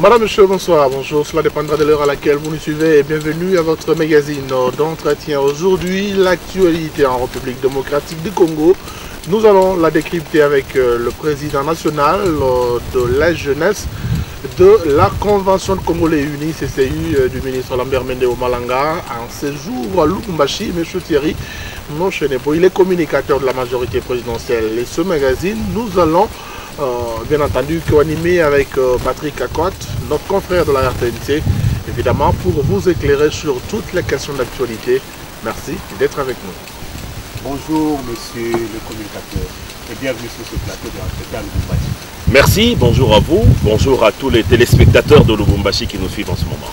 Madame, monsieur, bonsoir. Bonjour, cela dépendra de l'heure à laquelle vous nous suivez et bienvenue à votre magazine d'entretien. Aujourd'hui, l'actualité en République démocratique du Congo. Nous allons la décrypter avec le président national de la jeunesse de la Convention de Congolais Unis, CCU, du ministre Lambert Mende Malanga, en séjour à Lubumbashi, M. Thierry Mochenepo. Il est communicateur de la majorité présidentielle. Et ce magazine, nous allons bien entendu co-animé avec Patrick Akwat, notre confrère de la RTNC, évidemment, pour vous éclairer sur toutes les questions d'actualité. Merci d'être avec nous. Bonjour, monsieur le communicateur, et bienvenue sur ce plateau de l'entretien à Lubumbashi. Merci, bonjour à vous, bonjour à tous les téléspectateurs de Lubumbashi qui nous suivent en ce moment.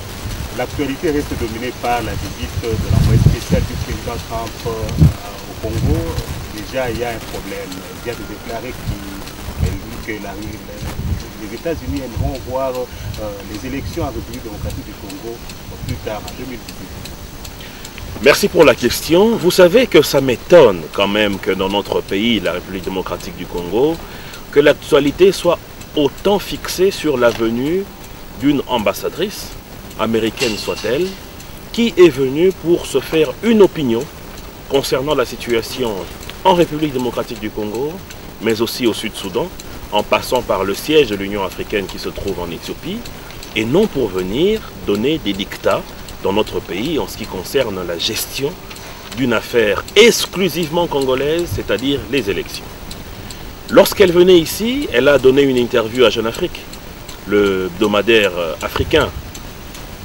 L'actualité reste dominée par la visite de l'envoyé spécial du président Trump au Congo. Déjà, il y a un problème. Il vient de déclarer que les États-Unis aimeront voir les élections en République démocratique du Congo plus tard, en 2018. Merci pour la question. Vous savez que ça m'étonne quand même que dans notre pays, la République démocratique du Congo, que l'actualité soit autant fixée sur la venue d'une ambassadrice, américaine soit-elle, qui est venue pour se faire une opinion concernant la situation en République démocratique du Congo, mais aussi au Sud-Soudan, en passant par le siège de l'Union africaine qui se trouve en Éthiopie, et non pour venir donner des dictats dans notre pays en ce qui concerne la gestion d'une affaire exclusivement congolaise, c'est-à-dire les élections. Lorsqu'elle venait ici, elle a donné une interview à Jeune Afrique, le hebdomadaire africain,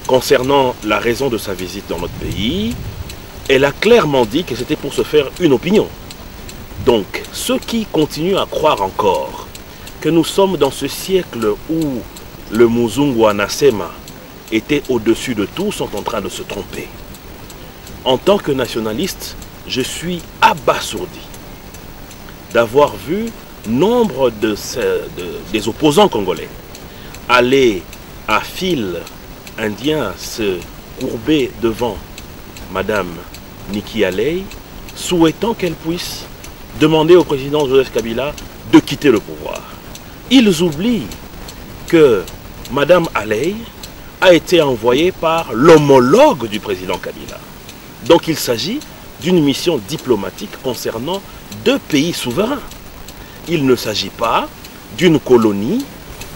concernant la raison de sa visite dans notre pays. Elle a clairement dit que c'était pour se faire une opinion. Donc, ceux qui continuent à croire encore que nous sommes dans ce siècle où le Muzungu Anasema était au-dessus de tout sont en train de se tromper. En tant que nationaliste, je suis abasourdi d'avoir vu nombre des opposants congolais aller à fil indien se courber devant Madame Nikki Haley, souhaitant qu'elle puisse demander au président Joseph Kabila de quitter le pouvoir. Ils oublient que Madame Haley a été envoyée par l'homologue du président Kabila. Donc il s'agit d'une mission diplomatique concernant deux pays souverains. Il ne s'agit pas d'une colonie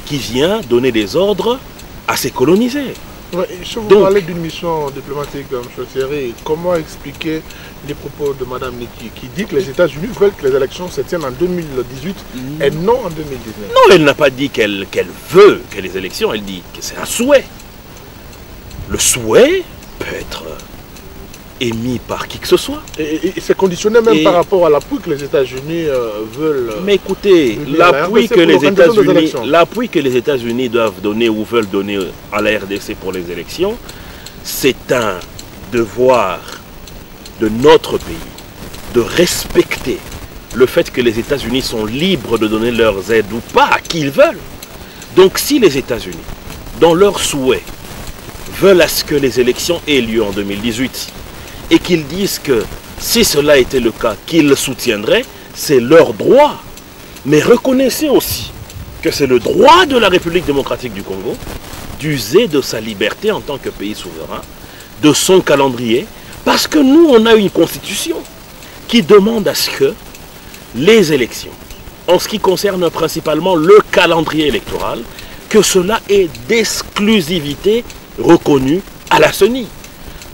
qui vient donner des ordres à ses colonisés. Ouais, si vous parlez d'une mission diplomatique, M. Thierry, comment expliquer les propos de Mme Nikki qui dit que les États-Unis veulent que les élections se tiennent en 2018 et non en 2019? Non, elle n'a pas dit qu'elle veut que les élections, elle dit que c'est un souhait. Le souhait peut être émis par qui que ce soit. Et c'est conditionné même par rapport à l'appui que les États-Unis veulent... Mais écoutez, l'appui que les États-Unis doivent donner ou veulent donner à la RDC pour les élections, c'est un devoir de notre pays de respecter le fait que les États-Unis sont libres de donner leurs aides ou pas à qui ils veulent. Donc si les États-Unis, dans leurs souhaits, veulent à ce que les élections aient lieu en 2018, et qu'ils disent que si cela était le cas, qu'ils le soutiendraient, c'est leur droit. Mais reconnaissez aussi que c'est le droit de la République démocratique du Congo d'user de sa liberté en tant que pays souverain, de son calendrier, parce que nous, on a une constitution qui demande à ce que les élections, en ce qui concerne principalement le calendrier électoral, que cela est d'exclusivité reconnue à la CENI.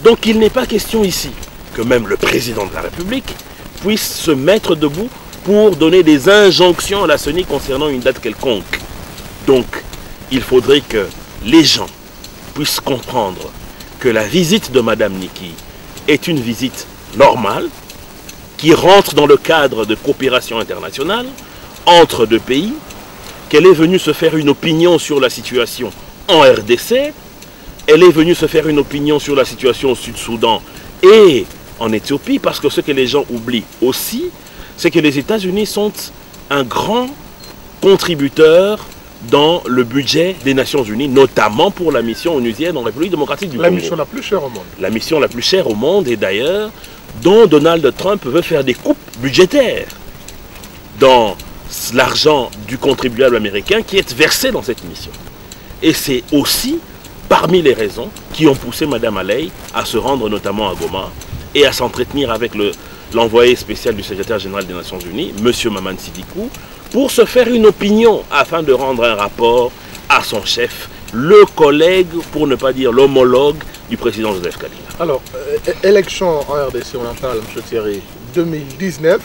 Donc il n'est pas question ici que même le président de la République puisse se mettre debout pour donner des injonctions à la CENI concernant une date quelconque. Donc il faudrait que les gens puissent comprendre que la visite de Mme Nikki est une visite normale qui rentre dans le cadre de coopération internationale entre deux pays, qu'elle est venue se faire une opinion sur la situation en RDC. Elle est venue se faire une opinion sur la situation au Sud-Soudan et en Éthiopie, parce que ce que les gens oublient aussi, c'est que les États-Unis sont un grand contributeur dans le budget des Nations Unies, notamment pour la mission onusienne en République démocratique du Congo. La mission la plus chère au monde. La mission la plus chère au monde, et d'ailleurs, dont Donald Trump veut faire des coupes budgétaires dans l'argent du contribuable américain qui est versé dans cette mission. Et c'est aussi parmi les raisons qui ont poussé Mme Alei à se rendre notamment à Goma et à s'entretenir avec l'envoyé spécial du secrétaire général des Nations Unies, M. Maman Sidikou, pour se faire une opinion afin de rendre un rapport à son chef, le collègue, pour ne pas dire l'homologue du président Joseph Kabila. Alors, élection en RDC, on en parle, M. Thierry, 2019,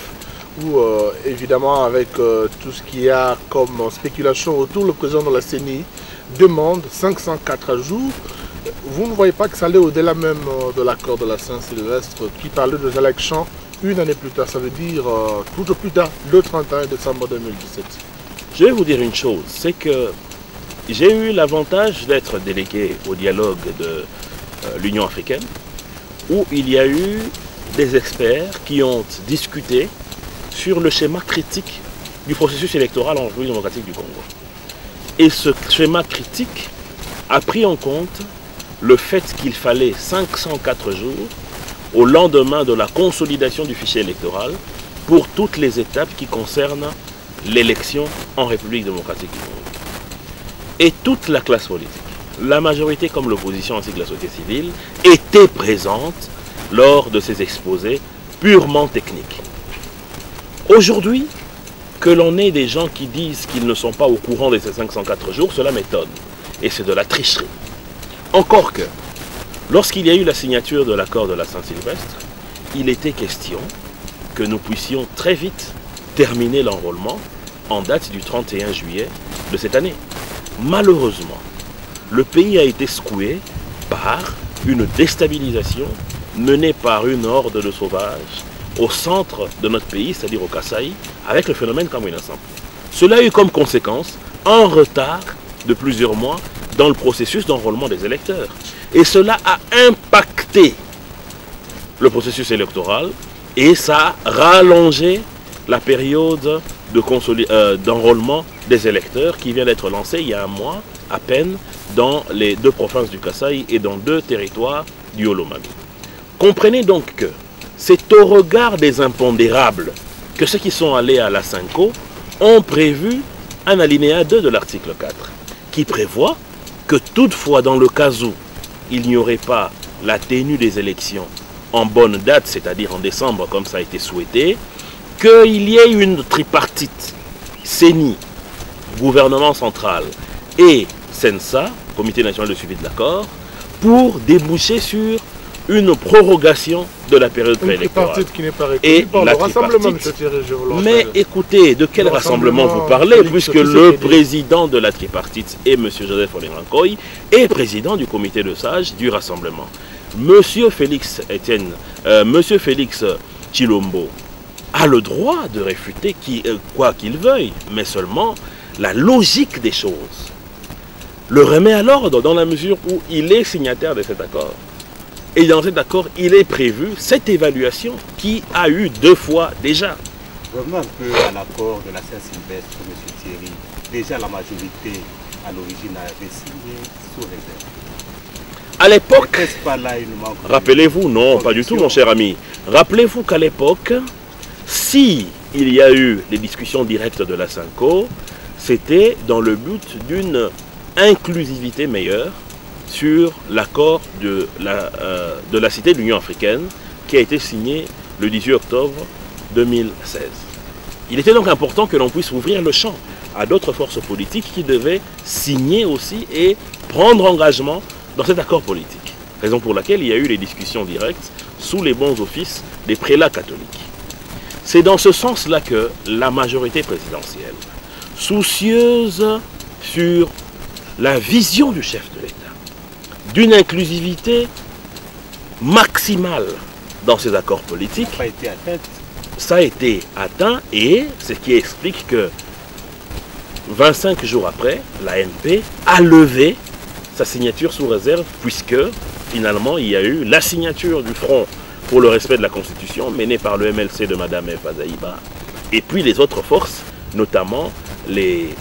où évidemment avec tout ce qu'il y a comme spéculation autour, le président de la CENI demande 504 jours. Vous ne voyez pas que ça allait au-delà même de l'accord de la Saint-Sylvestre qui parlait des élections une année plus tard, ça veut dire tout au plus tard, le 31 décembre 2017. Je vais vous dire une chose, c'est que j'ai eu l'avantage d'être délégué au dialogue de l'Union africaine, où il y a eu des experts qui ont discuté sur le schéma critique du processus électoral en République démocratique du Congo. Et ce schéma critique a pris en compte le fait qu'il fallait 504 jours au lendemain de la consolidation du fichier électoral pour toutes les étapes qui concernent l'élection en République démocratique du Congo. Et toute la classe politique, la majorité comme l'opposition ainsi que la société civile, était présente lors de ces exposés purement techniques. Aujourd'hui, que l'on ait des gens qui disent qu'ils ne sont pas au courant de ces 504 jours, cela m'étonne. Et c'est de la tricherie. Encore que, lorsqu'il y a eu la signature de l'accord de la Saint-Sylvestre, il était question que nous puissions très vite terminer l'enrôlement en date du 31 juillet de cette année. Malheureusement, le pays a été secoué par une déstabilisation menée par une horde de sauvages au centre de notre pays, c'est-à-dire au Kasaï, avec le phénomène Kamwina Nsapu. Cela a eu comme conséquence un retard de plusieurs mois dans le processus d'enrôlement des électeurs. Et cela a impacté le processus électoral et ça a rallongé la période d'enrôlement des électeurs qui vient d'être lancée il y a un mois à peine dans les deux provinces du Kasaï et dans deux territoires du Olomami. Comprenez donc que c'est au regard des impondérables que ceux qui sont allés à la Cinco ont prévu un alinéa 2 de l'article 4 qui prévoit que toutefois dans le cas où il n'y aurait pas la tenue des élections en bonne date, c'est-à-dire en décembre comme ça a été souhaité, qu'il y ait une tripartite, CENI, gouvernement central et CENSA, Comité national de suivi de l'accord, pour déboucher sur une prorogation de la période préélectorale. Et la tripartite. Mais écoutez, de quel rassemblement vous parlez, puisque le président de la tripartite est M. Joseph Olenrankoy, et président du comité de sages du rassemblement. M. Félix Chilombo a le droit de réfuter quoi qu'il veuille, mais seulement la logique des choses le remet à l'ordre dans la mesure où il est signataire de cet accord. Et dans cet accord, il est prévu cette évaluation qui a eu 2 fois déjà. Revenons un peu à l'accord de la Saint-Sylvestre, M. Thierry. Déjà, la majorité, à l'origine, avait signé sous réserve. À l'époque, rappelez-vous, non, pas du tout, mon cher ami. Rappelez-vous qu'à l'époque, si il y a eu des discussions directes de la Cinco, c'était dans le but d'une inclusivité meilleure sur l'accord de la Cité de l'Union africaine qui a été signé le 18 octobre 2016. Il était donc important que l'on puisse ouvrir le champ à d'autres forces politiques qui devaient signer aussi et prendre engagement dans cet accord politique. Raison pour laquelle il y a eu les discussions directes sous les bons offices des prélats catholiques. C'est dans ce sens-là que la majorité présidentielle, soucieuse sur la vision du chef de l'État, d'une inclusivité maximale dans ces accords politiques, ça a été atteint et ce qui explique que 25 jours après, l'ANP a levé sa signature sous réserve puisque finalement il y a eu la signature du Front pour le respect de la Constitution menée par le MLC de Mme Eva Zaïba et puis les autres forces, notamment les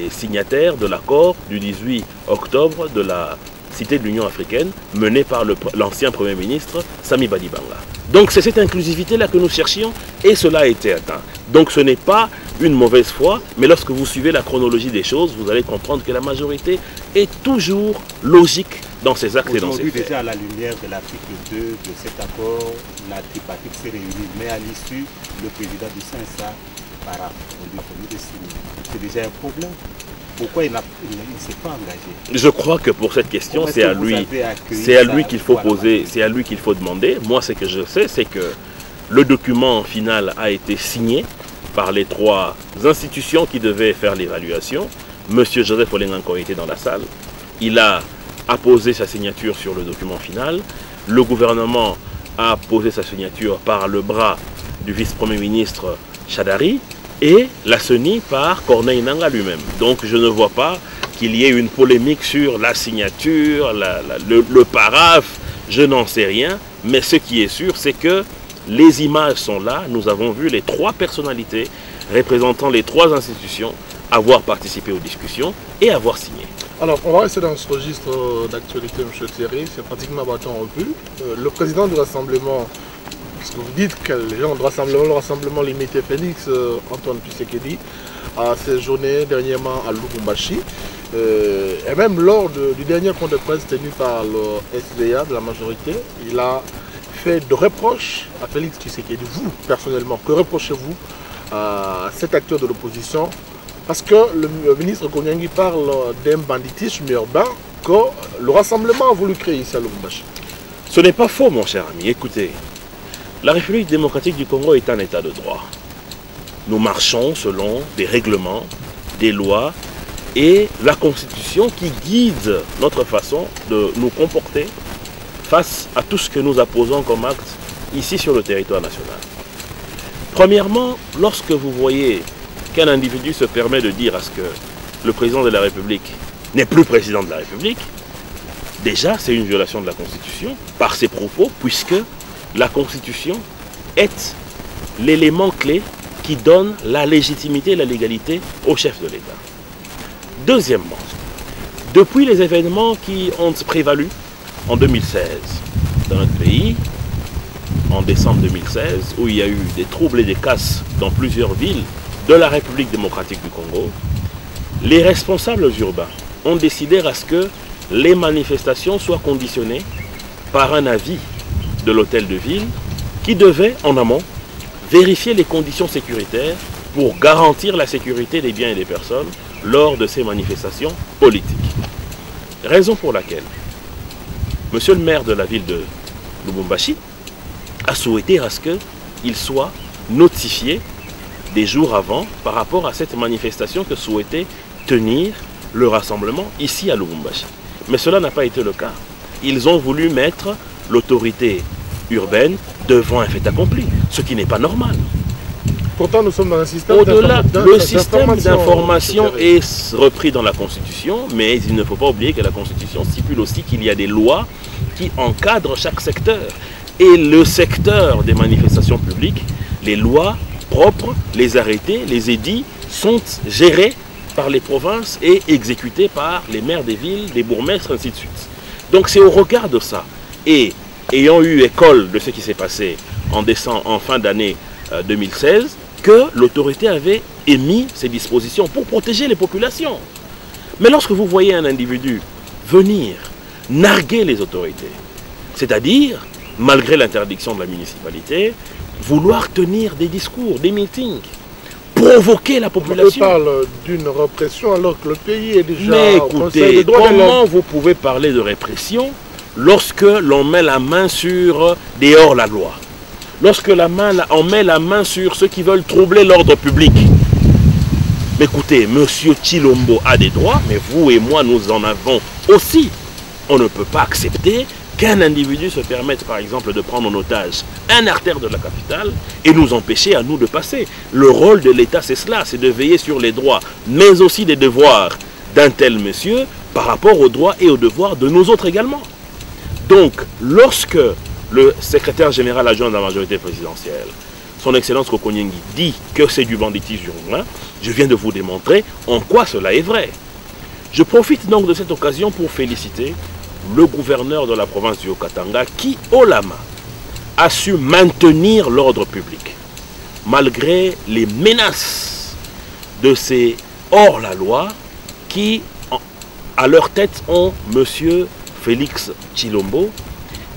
signataires de l'accord du 18 octobre de la cité de l'Union africaine, menée par l'ancien Premier ministre Sami Badibanga. Donc c'est cette inclusivité-là que nous cherchions et cela a été atteint. Donc ce n'est pas une mauvaise foi, mais lorsque vous suivez la chronologie des choses, vous allez comprendre que la majorité est toujours logique dans ses actes et dans ses faits. Aujourd'hui, déjà à la lumière de l'article 2 de cet accord, la tripartite s'est réunie, mais à l'issue, le président du CNSA para de signer. C'est déjà un problème. Pourquoi il ne s'est pas engagé? Je crois que pour cette question, c'est à lui qu'il faut poser, c'est à lui qu'il faut demander. Moi, ce que je sais, c'est que le document final a été signé par les trois institutions qui devaient faire l'évaluation. Monsieur Joseph Olenganko était dans la salle. Il a apposé sa signature sur le document final. Le gouvernement a posé sa signature par le bras du vice-premier ministre Chadari et la CENI par Corneille Nangaa lui-même. Donc je ne vois pas qu'il y ait une polémique sur la signature, le paraphe, je n'en sais rien. Mais ce qui est sûr, c'est que les images sont là. Nous avons vu les trois personnalités représentant les trois institutions avoir participé aux discussions et avoir signé. Alors, on va rester dans ce registre d'actualité, M. Thierry. C'est pratiquement bâton rompu. Le président du Rassemblement, parce que vous dites que les gens du Rassemblement limité Félix, Antoine Tshisekedi, a séjourné dernièrement à Lubumbashi. Et même lors du dernier point de presse tenu par le SDA de la majorité, il a fait de reproches à Félix Tshisekedi. Vous, personnellement, que reprochez-vous à cet acteur de l'opposition? Parce que le ministre Konyangi parle d'un banditisme urbain que le Rassemblement a voulu créer ici à Lubumbashi. Ce n'est pas faux, mon cher ami. Écoutez, la République démocratique du Congo est un état de droit. Nous marchons selon des règlements, des lois et la Constitution qui guide notre façon de nous comporter face à tout ce que nous apposons comme acte ici sur le territoire national. Premièrement, lorsque vous voyez qu'un individu se permet de dire à ce que le président de la République n'est plus président de la République, déjà c'est une violation de la Constitution par ses propos, puisque la Constitution est l'élément clé qui donne la légitimité et la légalité au chef de l'État. Deuxièmement, depuis les événements qui ont prévalu en 2016 dans notre pays, en décembre 2016, où il y a eu des troubles et des casses dans plusieurs villes de la République démocratique du Congo, les responsables urbains ont décidé à ce que les manifestations soient conditionnées par un avis de l'hôtel de ville qui devait, en amont, vérifier les conditions sécuritaires pour garantir la sécurité des biens et des personnes lors de ces manifestations politiques. Raison pour laquelle monsieur le maire de la ville de Lubumbashi a souhaité à ce qu'il soit notifié des jours avant par rapport à cette manifestation que souhaitait tenir le rassemblement ici à Lubumbashi. Mais cela n'a pas été le cas. Ils ont voulu mettre l'autorité urbaine devant un fait accompli, ce qui n'est pas normal. Pourtant, nous sommes dans un système le système d'information est repris dans la Constitution, mais il ne faut pas oublier que la Constitution stipule aussi qu'il y a des lois qui encadrent chaque secteur. Et le secteur des manifestations publiques, les lois propres, les arrêtés, les édits sont gérés par les provinces et exécutés par les maires des villes, les bourgmestres, ainsi de suite. Donc c'est au regard de ça. Et ayant eu école de ce qui s'est passé en fin d'année 2016, que l'autorité avait émis ces dispositions pour protéger les populations. Mais lorsque vous voyez un individu venir narguer les autorités, c'est-à-dire, malgré l'interdiction de la municipalité, vouloir tenir des discours, des meetings, provoquer la population. On parle d'une répression alors que le pays est déjà... Mais écoutez, comment vous pouvez parler de répression lorsque l'on met la main sur des hors-la-loi? Lorsque on met la main sur ceux qui veulent troubler l'ordre public? Mais écoutez, M. Tshilombo a des droits, mais vous et moi, nous en avons aussi. On ne peut pas accepter qu'un individu se permette, par exemple, de prendre en otage un artère de la capitale et nous empêcher à nous de passer. Le rôle de l'État, c'est cela, c'est de veiller sur les droits, mais aussi des devoirs d'un tel monsieur par rapport aux droits et aux devoirs de nous autres également. Donc, lorsque le secrétaire général adjoint de la majorité présidentielle, son Excellence Kokonyengi, dit que c'est du banditisme urbain, je viens de vous démontrer en quoi cela est vrai. Je profite donc de cette occasion pour féliciter le gouverneur de la province du Haut-Katanga qui, haut la main, a su maintenir l'ordre public, malgré les menaces de ces hors-la-loi qui, à leur tête, ont M. Félix Tshilombo,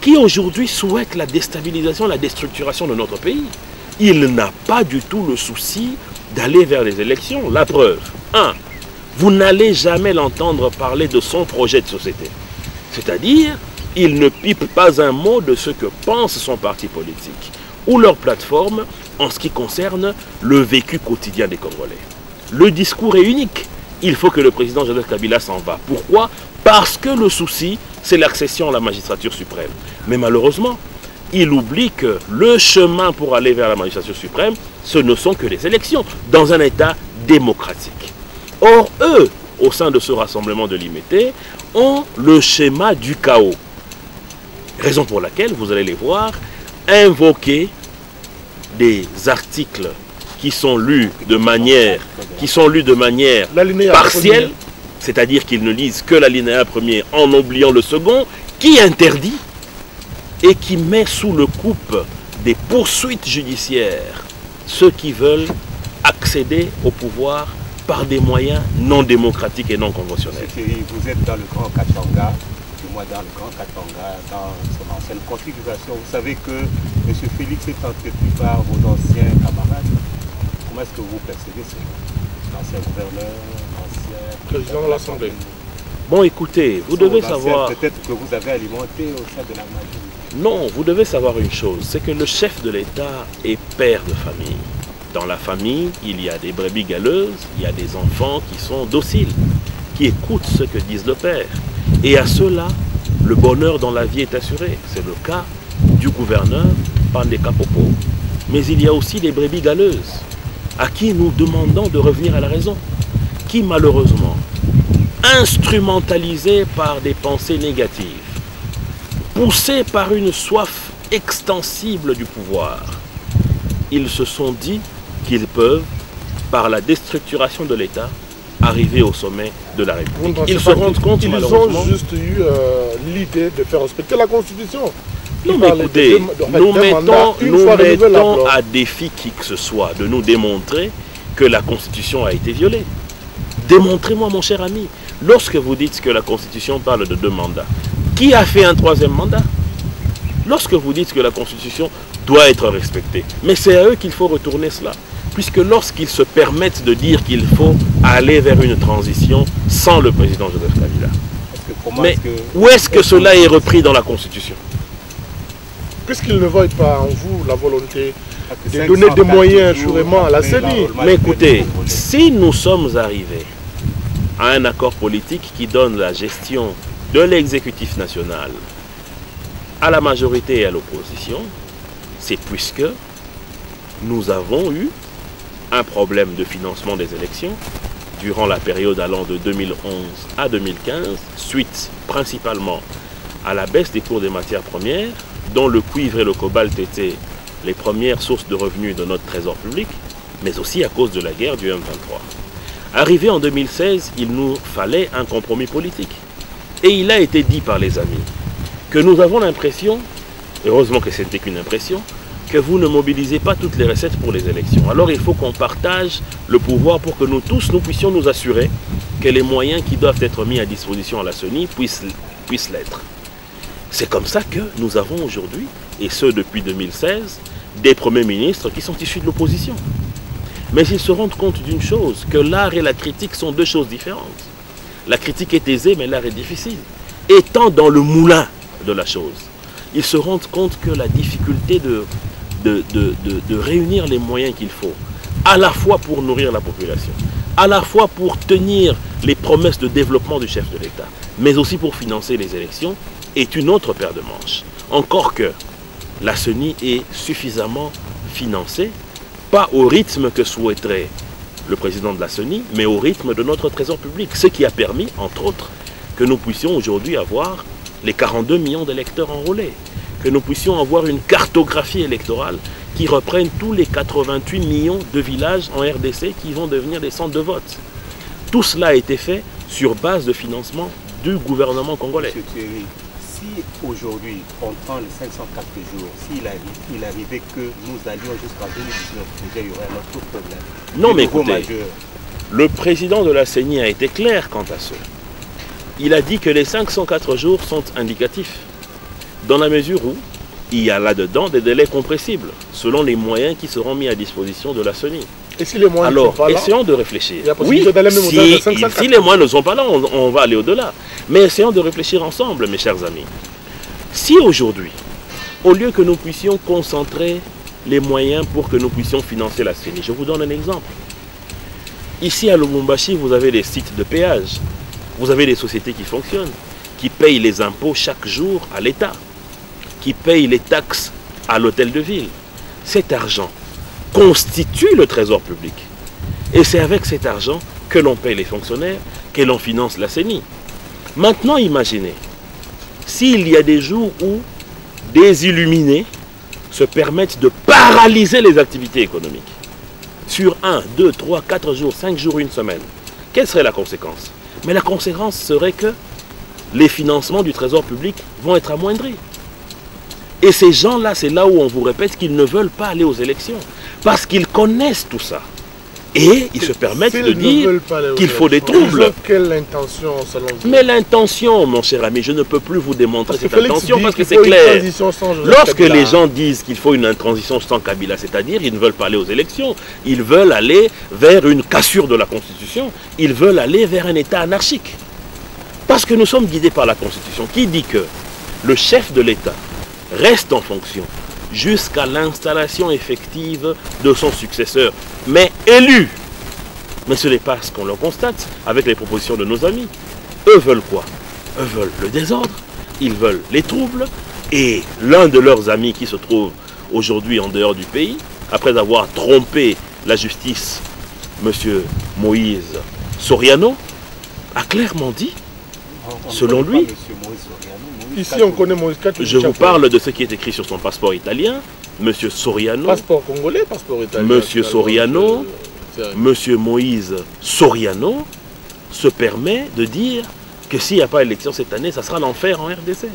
qui aujourd'hui souhaite la déstabilisation, la déstructuration de notre pays. Il n'a pas du tout le souci d'aller vers les élections. La preuve, 1. Vous n'allez jamais l'entendre parler de son projet de société. C'est-à-dire, il ne pipe pas un mot de ce que pense son parti politique ou leur plateforme en ce qui concerne le vécu quotidien des Congolais. Le discours est unique. Il faut que le président Joseph Kabila s'en va. Pourquoi? Parce que le souci, c'est l'accession à la magistrature suprême. Mais malheureusement, il oublie que le chemin pour aller vers la magistrature suprême, ce ne sont que les élections, dans un État démocratique. Or, eux, au sein de ce rassemblement de l'IMT, ont le schéma du chaos. Raison pour laquelle, vous allez les voir, invoquer des articles qui sont lus de manière partielle, c'est-à-dire qu'ils ne lisent que l'alinéa premier en oubliant le second, qui interdit et qui met sous le coupe des poursuites judiciaires ceux qui veulent accéder au pouvoir par des moyens non démocratiques et non conventionnels. Vous êtes dans le Grand Katanga, du moins dans le Grand Katanga, dans son ancienne configuration. Vous savez que M. Félix est entretenu par vos anciens camarades. Comment est-ce que vous percevez cela? L'ancien gouverneur, l'ancien président de l'Assemblée. Bon, écoutez, vous devez savoir... Peut-être que vous avez alimenté au sein de la majorité. Non, vous devez savoir une chose, c'est que le chef de l'État est père de famille. Dans la famille, il y a des brebis galeuses, il y a des enfants qui sont dociles, qui écoutent ce que disent le père. Et à ceux-là, le bonheur dans la vie est assuré. C'est le cas du gouverneur Pandeka Popo. Mais il y a aussi des brebis galeuses, à qui nous demandons de revenir à la raison, qui malheureusement, instrumentalisés par des pensées négatives, poussés par une soif extensible du pouvoir, ils se sont dit qu'ils peuvent, par la déstructuration de l'État, arriver au sommet de la République. Ils se rendent compte, malheureusement... Ils ont juste eu l'idée de faire respecter la Constitution. Non, mais écoutez, nous mettons à défi qui que ce soit de nous démontrer que la Constitution a été violée. Démontrez-moi, mon cher ami, lorsque vous dites que la Constitution parle de 2 mandats, qui a fait un 3e mandat? Lorsque vous dites que la Constitution doit être respectée, mais c'est à eux qu'il faut retourner cela. Puisque lorsqu'ils se permettent de dire qu'il faut aller vers une transition sans le président Joseph Kabila, mais où est-ce que cela est repris dans la Constitution? Puisqu'ils ne voient pas en vous la volonté de donner des moyens assurément à la CENI. Mais écoutez, si nous sommes arrivés à un accord politique qui donne la gestion de l'exécutif national à la majorité et à l'opposition, c'est puisque nous avons eu un problème de financement des élections durant la période allant de 2011 à 2015, suite principalement à la baisse des cours des matières premières, dont le cuivre et le cobalt étaient les premières sources de revenus de notre trésor public, mais aussi à cause de la guerre du M23. Arrivé en 2016, il nous fallait un compromis politique. Et il a été dit par les amis que nous avons l'impression, heureusement que ce n'était qu'une impression, que vous ne mobilisez pas toutes les recettes pour les élections. Alors il faut qu'on partage le pouvoir pour que nous tous, nous puissions nous assurer que les moyens qui doivent être mis à disposition à la CENI puissent l'être. C'est comme ça que nous avons aujourd'hui, et ce depuis 2016, des premiers ministres qui sont issus de l'opposition. Mais ils se rendent compte d'une chose, que l'art et la critique sont 2 choses différentes. La critique est aisée, mais l'art est difficile. Étant dans le moulin de la chose, ils se rendent compte que la difficulté de réunir les moyens qu'il faut, à la fois pour nourrir la population, à la fois pour tenir les promesses de développement du chef de l'État, mais aussi pour financer les élections, est une autre paire de manches. Encore que la CENI est suffisamment financée, pas au rythme que souhaiterait le président de la CENI, mais au rythme de notre trésor public, ce qui a permis, entre autres, que nous puissions aujourd'hui avoir les 42 millions d'électeurs enrôlés, que nous puissions avoir une cartographie électorale qui reprenne tous les 88 millions de villages en RDC qui vont devenir des centres de vote. Tout cela a été fait sur base de financement du gouvernement congolais. Monsieur Thierry, si aujourd'hui on prend les 504 jours, s'il arrivait que nous allions jusqu'en 2019, déjà il y aurait un autre problème. Non mais écoutez, le président de la CENI a été clair quant à cela. Il a dit que les 504 jours sont indicatifs, dans la mesure où il y a là-dedans des délais compressibles, selon les moyens qui seront mis à disposition de la CENI. Et si les moyens alors, ne sont pas là, essayons de réfléchir. Oui, si les moyens ne sont pas là, on va aller au-delà. Mais essayons de réfléchir ensemble, mes chers amis. Si aujourd'hui, au lieu que nous puissions concentrer les moyens pour que nous puissions financer la CENI, je vous donne un exemple. Ici à Lubumbashi, vous avez des sites de péage. Vous avez des sociétés qui fonctionnent, qui payent les impôts chaque jour à l'État, qui payent les taxes à l'hôtel de ville. Cet argent constitue le trésor public. Et c'est avec cet argent que l'on paye les fonctionnaires, que l'on finance la CENI. Maintenant, imaginez, s'il y a des jours où des illuminés se permettent de paralyser les activités économiques, sur 1, 2, 3, 4 jours, 5 jours, une semaine, quelle serait la conséquence? Mais la conséquence serait que les financements du trésor public vont être amoindris. Et ces gens-là, c'est là où on vous répète qu'ils ne veulent pas aller aux élections. Parce qu'ils connaissent tout ça. Et ils se permettent de dire qu'il faut des troubles. Quelle intention selon vous? Mais l'intention, mon cher ami, je ne peux plus vous démontrer cette intention parce que c'est clair. Lorsque les gens disent qu'il faut une transition sans Kabila, c'est-à-dire ils ne veulent pas aller aux élections, ils veulent aller vers une cassure de la Constitution, ils veulent aller vers un État anarchique. Parce que nous sommes guidés par la Constitution qui dit que le chef de l'État reste en fonction jusqu'à l'installation effective de son successeur, mais élu. Mais ce n'est pas ce qu'on le constate avec les propositions de nos amis. Eux veulent quoi? Eux veulent le désordre, ils veulent les troubles, et l'un de leurs amis qui se trouve aujourd'hui en dehors du pays, après avoir trompé la justice, M. Moïse Soriano, a clairement dit, selon lui, ici on connaît Moïse Katumbi. Je vous parle de ce qui est écrit sur son passeport italien. Monsieur Soriano. Passeport congolais, passeport italien. Monsieur Soriano, Monsieur Moïse Soriano se permet de dire que s'il n'y a pas élection cette année, ça sera l'enfer en RDC.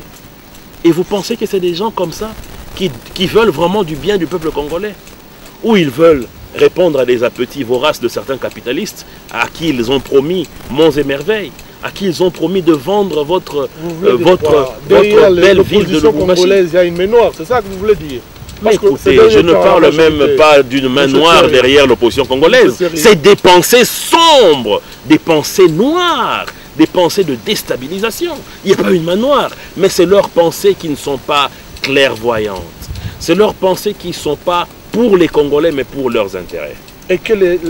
Et vous pensez que c'est des gens comme ça qui veulent vraiment du bien du peuple congolais? Ou ils veulent répondre à des appétits voraces de certains capitalistes à qui ils ont promis monts et merveilles, à qui ils ont promis de vendre votre belle ville de Lubumbashi. Il y a une main noire, c'est ça que vous voulez dire? Écoutez, je ne parle même pas d'une main noire derrière l'opposition congolaise. C'est des pensées sombres, des pensées noires, des pensées de déstabilisation. Il n'y a pas une main noire, mais c'est leurs pensées qui ne sont pas clairvoyantes. C'est leurs pensées qui ne sont pas pour les Congolais, mais pour leurs intérêts. Et quel est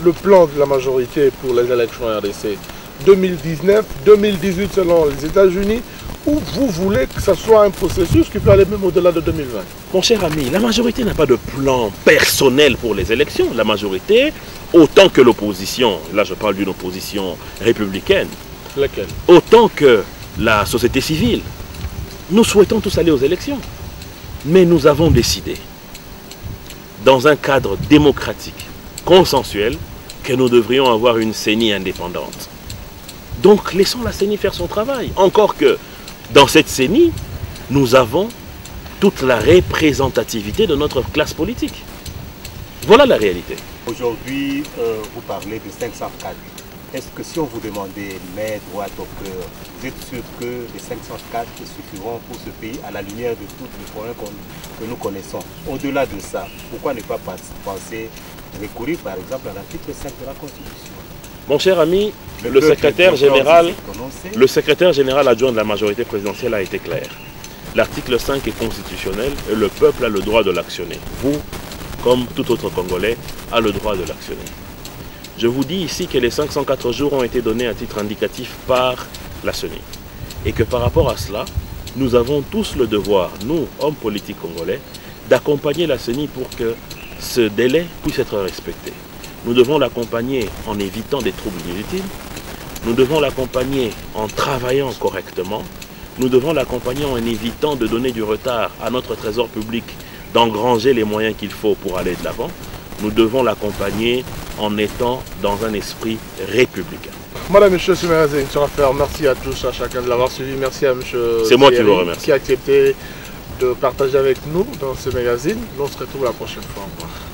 le plan de la majorité pour les élections RDC 2019, 2018 selon les États-Unis, ou vous voulez que ce soit un processus qui peut aller même au-delà de 2020? Mon cher ami, la majorité n'a pas de plan personnel pour les élections. La majorité, autant que l'opposition, là je parle d'une opposition républicaine, laquelle? Autant que la société civile, nous souhaitons tous aller aux élections. Mais nous avons décidé, dans un cadre démocratique, consensuel, que nous devrions avoir une CENI indépendante. Donc laissons la CENI faire son travail. Encore que dans cette CENI, nous avons toute la représentativité de notre classe politique. Voilà la réalité. Aujourd'hui, vous parlez de 504. Est-ce que si on vous demandait, mais droit au cœur, vous êtes sûr que les 504 suffiront pour ce pays à la lumière de tous les problèmes que nous connaissons? Au-delà de ça, pourquoi ne pas penser recourir par exemple à l'article 5 de la Constitution? Mon cher ami, le secrétaire général adjoint de la majorité présidentielle a été clair. L'article 5 est constitutionnel et le peuple a le droit de l'actionner. Vous, comme tout autre Congolais, a le droit de l'actionner. Je vous dis ici que les 504 jours ont été donnés à titre indicatif par la CENI. Et que par rapport à cela, nous avons tous le devoir, nous, hommes politiques congolais, d'accompagner la CENI pour que ce délai puisse être respecté. Nous devons l'accompagner en évitant des troubles inutiles. Nous devons l'accompagner en travaillant correctement. Nous devons l'accompagner en évitant de donner du retard à notre trésor public, d'engranger les moyens qu'il faut pour aller de l'avant. Nous devons l'accompagner en étant dans un esprit républicain. Madame, monsieur, ce magazine sera fait. Merci à tous, à chacun de l'avoir suivi. Merci à monsieur. C'est moi qui vous remercie. Qui a accepté de partager avec nous dans ce magazine. Nous on se retrouve la prochaine fois. Au revoir.